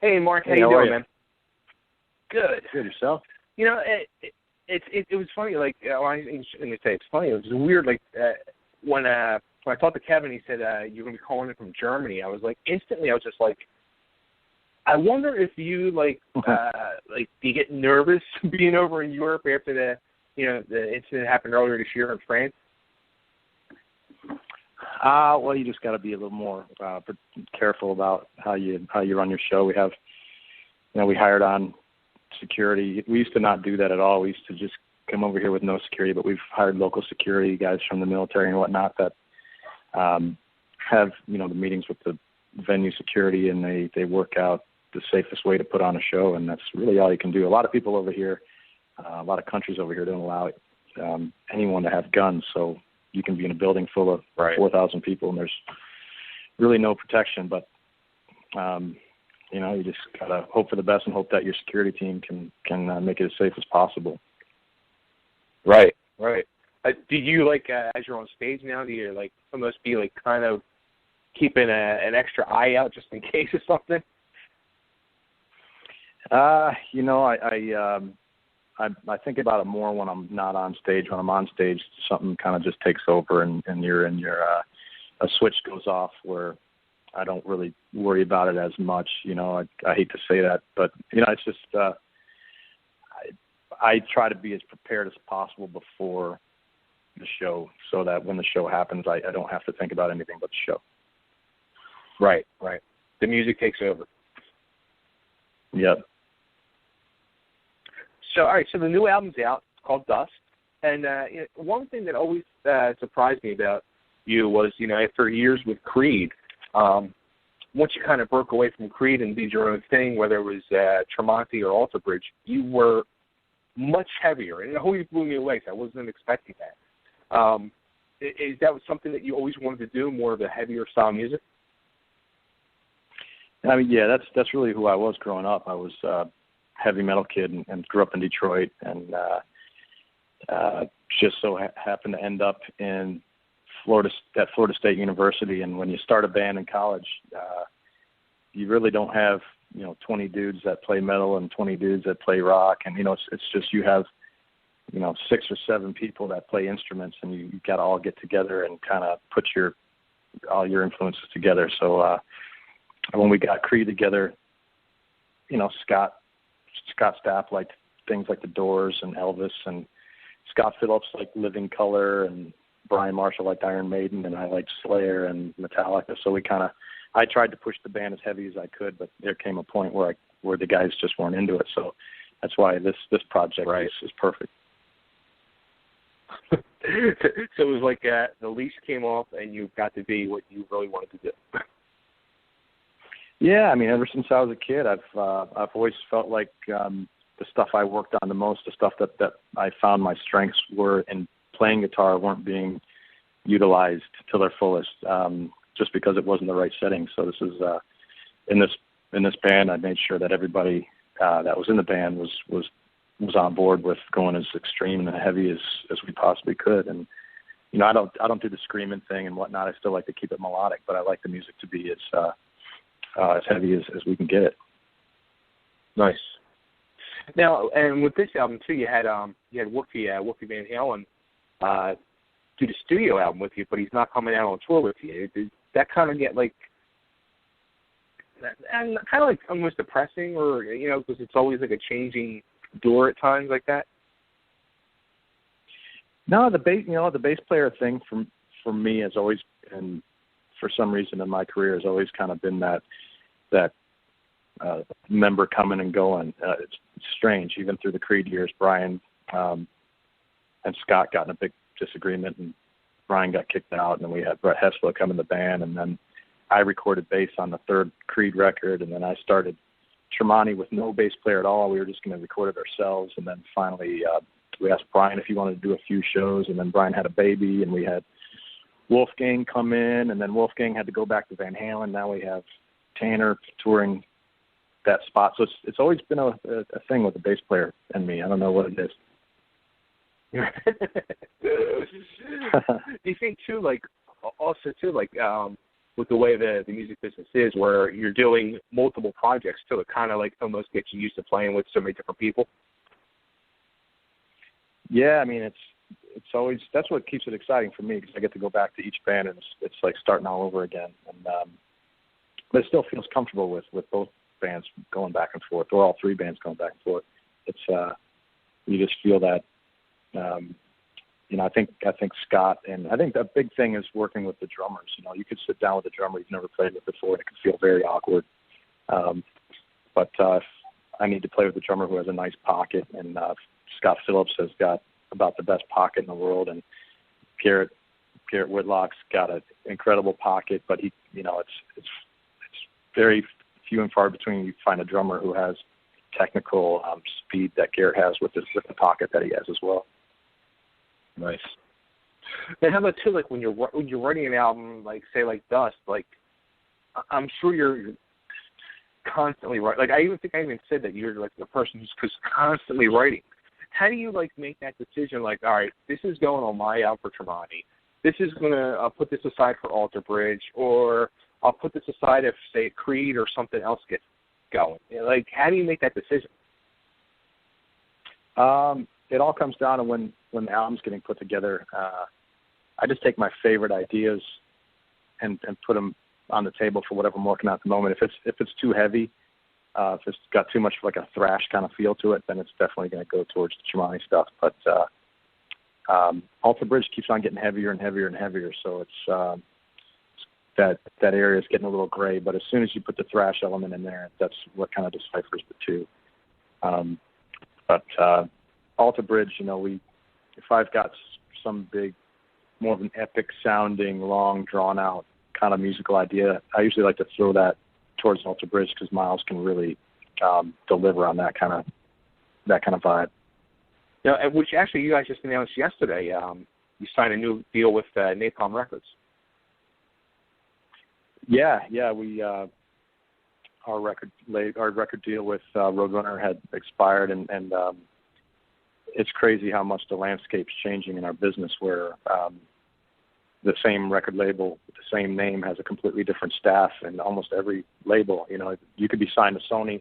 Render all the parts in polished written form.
Hey, Mark, how Hey, you how are doing, you? man? Good. Good, yourself? You know, it was funny. Like, let me say, it's funny. It was weird. Like when I talked to Kevin, he said you're gonna be calling in from Germany. I was like, instantly, I was just like, I wonder if you like do you get nervous being over in Europe after the incident happened earlier this year in France? Well, you just got to be a little more careful about how you run your show. We have, we hired on security. We used to not do that at all. We used to just come over here with no security, but we've hired local security guys from the military and whatnot that have, the meetings with the venue security, and they work out the safest way to put on a show, and that's really all you can do. A lot of people over here, a lot of countries over here don't allow anyone to have guns, so you can be in a building full of 4,000 people, and there's really no protection. But, you just got to hope for the best and hope that your security team can make it as safe as possible. Right. Do you, as you're on stage now, do you, almost be, kind of keeping an extra eye out just in case of something? I think about it more when I'm not on stage. When I'm on stage, something kind of just takes over, and you're in your a switch goes off where I don't really worry about it as much. I hate to say that, but it's just I try to be as prepared as possible before the show, so that when the show happens, I don't have to think about anything but the show. Right. The music takes over. Yep. So, all right, so the new album's out. It's called Dust. And one thing that always surprised me about you was, after years with Creed, once you kind of broke away from Creed and did your own thing, whether it was Tremonti or Alter Bridge, you were much heavier. And it always blew me away, so I wasn't expecting that. Is that something that you always wanted to do, more of a heavier style music? I mean, yeah, that's really who I was growing up. I was heavy metal kid and grew up in Detroit, and just so happened to end up in Florida State University. And when you start a band in college, you really don't have 20 dudes that play metal and 20 dudes that play rock, and it's just you have 6 or 7 people that play instruments, and you got to all get together and kind of put all your influences together. So when we got Creed together, Scott Stapp liked things like The Doors and Elvis, and Scott Phillips liked Living Colour, and Brian Marshall liked Iron Maiden, and I liked Slayer and Metallica. So I tried to push the band as heavy as I could, but there came a point where the guys just weren't into it. So that's why this project is perfect. So it was like the leash came off, and you got to be what you really wanted to do. Yeah, I mean, ever since I was a kid, I've always felt like the stuff I worked on the most, the stuff that I found my strengths were in playing guitar, weren't being utilized to their fullest, just because it wasn't the right setting. So this is in this band, I made sure that everybody that was in the band was on board with going as extreme and heavy as we possibly could. And I don't do the screaming thing and whatnot. I still like to keep it melodic, but I like the music to be as heavy as we can get it. Nice. Now, and with this album too, you had Wolfie Van Halen do the studio album with you, but he's not coming out on tour with you. Did that kind of get kind of like almost depressing, or because it's always like a changing door at times like that? No, the bass player thing for me has always been, for some reason in my career, has always kind of been that member coming and going. It's strange. Even through the Creed years, Brian and Scott got in a big disagreement, and Brian got kicked out, and then we had Brett Hessler come in the band, and then I recorded bass on the third Creed record, and then I started Tremonti with no bass player at all. We were just going to record it ourselves, and then finally we asked Brian if he wanted to do a few shows, and then Brian had a baby, and we had Wolfgang come in, and then Wolfgang had to go back to Van Halen. Now we have Tanner touring that spot. So it's always been a thing with the bass player and me. I don't know what it is. Do you think too, also too, with the way the music business is, where you're doing multiple projects too. It kind of like almost gets you used to playing with so many different people. Yeah, I mean, it's always, that's what keeps it exciting for me, because I get to go back to each band and it's like starting all over again. And but it still feels comfortable with both bands going back and forth, or all three bands going back and forth. It's you just feel that. You know, I think Scott, and I think the big thing is working with the drummers. You know, you could sit down with a drummer you've never played with before, and it can feel very awkward. But I need to play with a drummer who has a nice pocket, and Scott Phillips has got about the best pocket in the world, and Garrett Whitlock's got an incredible pocket, but he, you know, it's very few and far between you find a drummer who has technical speed that Garrett has with the pocket that he has as well. Nice. And how about too, like when you're writing an album, like say like Dust, like I'm sure you're constantly writing. Like I even said that you're like the person who's constantly writing. How do you like make that decision? Like, all right, this is going on my album for Tremonti. This is gonna I'll put this aside for Alter Bridge, or I'll put this aside if say Creed or something else gets going. You know, like how do you make that decision? It all comes down to when the album's getting put together. I just take my favorite ideas and put them on the table for whatever I'm working on at the moment. If it's too heavy, if it's got too much like a thrash kind of feel to it, then it's definitely going to go towards the Tremonti stuff. But Alter Bridge keeps on getting heavier and heavier and heavier, so it's that area is getting a little gray. But as soon as you put the thrash element in there, that's what kind of deciphers the two. But Alter Bridge, you know, if I've got some big, more of an epic sounding, long, drawn out kind of musical idea, I usually like to throw that towards Alter Bridge, because Miles can really deliver on that kind of vibe. Yeah, which actually you guys just announced yesterday. You signed a new deal with Napalm Records. Yeah. We our record deal with Roadrunner had expired, and it's crazy how much the landscape's changing in our business, where the same record label with the same name has a completely different staff, and almost every label, you know, you could be signed to Sony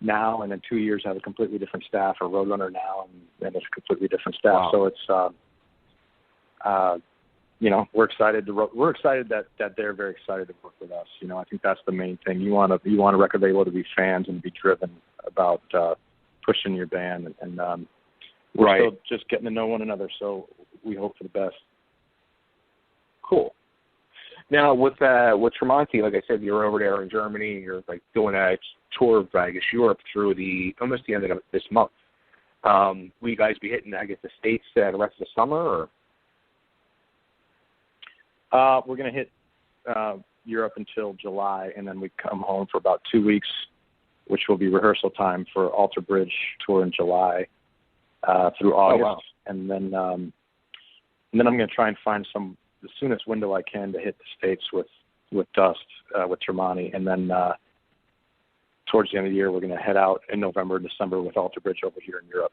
now and in 2 years have a completely different staff, or Roadrunner now and it's a completely different staff. Wow. So it's you know, we're excited that they're very excited to work with us. You know, I think that's the main thing. You want a record label to be fans and be driven about pushing your band, and we're right. Still just getting to know one another, so we hope for the best. Cool. Now with Tremonti, like I said, you're over there in Germany. You're like doing a tour of I guess Europe through almost the end of this month. Will you guys be hitting I guess the States the rest of the summer, or? We're going to hit Europe until July, and then we come home for about 2 weeks, which will be rehearsal time for Alter Bridge tour in July through August. Oh, wow. And then I'm going to try and find the soonest window I can to hit the States with Dust, with Tremonti. And then towards the end of the year, we're going to head out in November and December with Alter Bridge over here in Europe.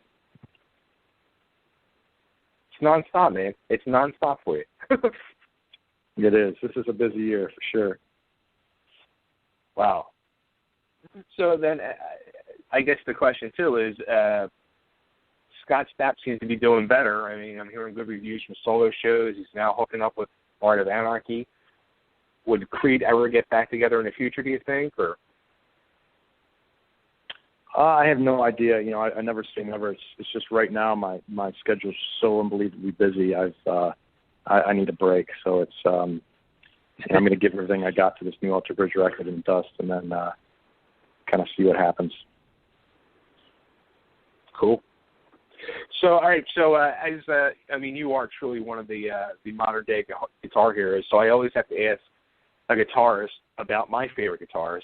It's nonstop, man. It's nonstop for you. It is. This is a busy year for sure. Wow. So then I guess the question, too, is Scott Stapp seems to be doing better. I mean, I'm hearing good reviews from solo shows. He's now hooking up with Art of Anarchy. Would Creed ever get back together in the future, do you think? Or I have no idea. You know, I never say never. It's just right now my schedule's so unbelievably busy. I need a break. So it's I'm going to give everything I got to this new Alter Bridge record and Dust, and then kind of see what happens. Cool. So, all right. So, I mean, you are truly one of the modern day guitar heroes. So, I always have to ask a guitarist about my favorite guitarist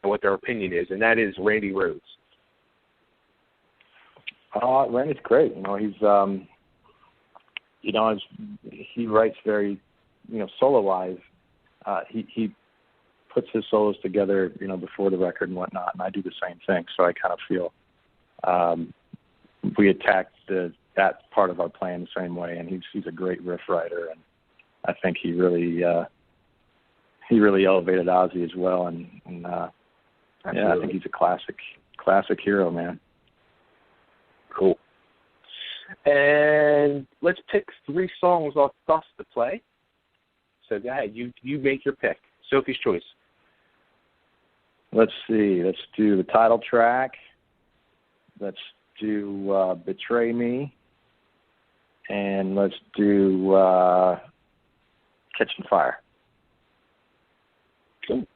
and what their opinion is, and that is Randy Rhoads. Randy's great. You know, he's he writes very, you know, solo wise. He puts his solos together, you know, before the record and whatnot, and I do the same thing. So I kind of feel we attacked that part of our playing the same way, and he's a great riff writer, and I think he really he really elevated Ozzy as well, and yeah, I think he's a classic hero, man. Cool. And let's pick 3 songs off Dust to play. So go ahead, you make your pick. Sophie's choice. Let's see. Let's do the title track. Let's do Betray Me. And let's do Catching Fire. Cool.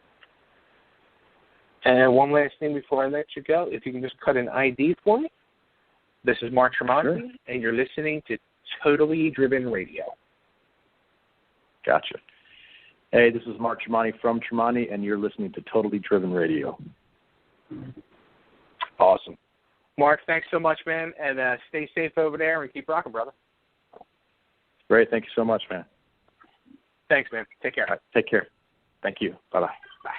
And one last thing before I let you go, if you can just cut an ID for me. This is Mark Tremonti, sure. And you're listening to Totally Driven Radio. Gotcha. Hey, this is Mark Tremonti from Tremonti, and you're listening to Totally Driven Radio. Awesome. Mark, thanks so much, man, and stay safe over there and keep rocking, brother. Great. Thank you so much, man. Thanks, man. Take care. All right, take care. Thank you. Bye-bye. Bye.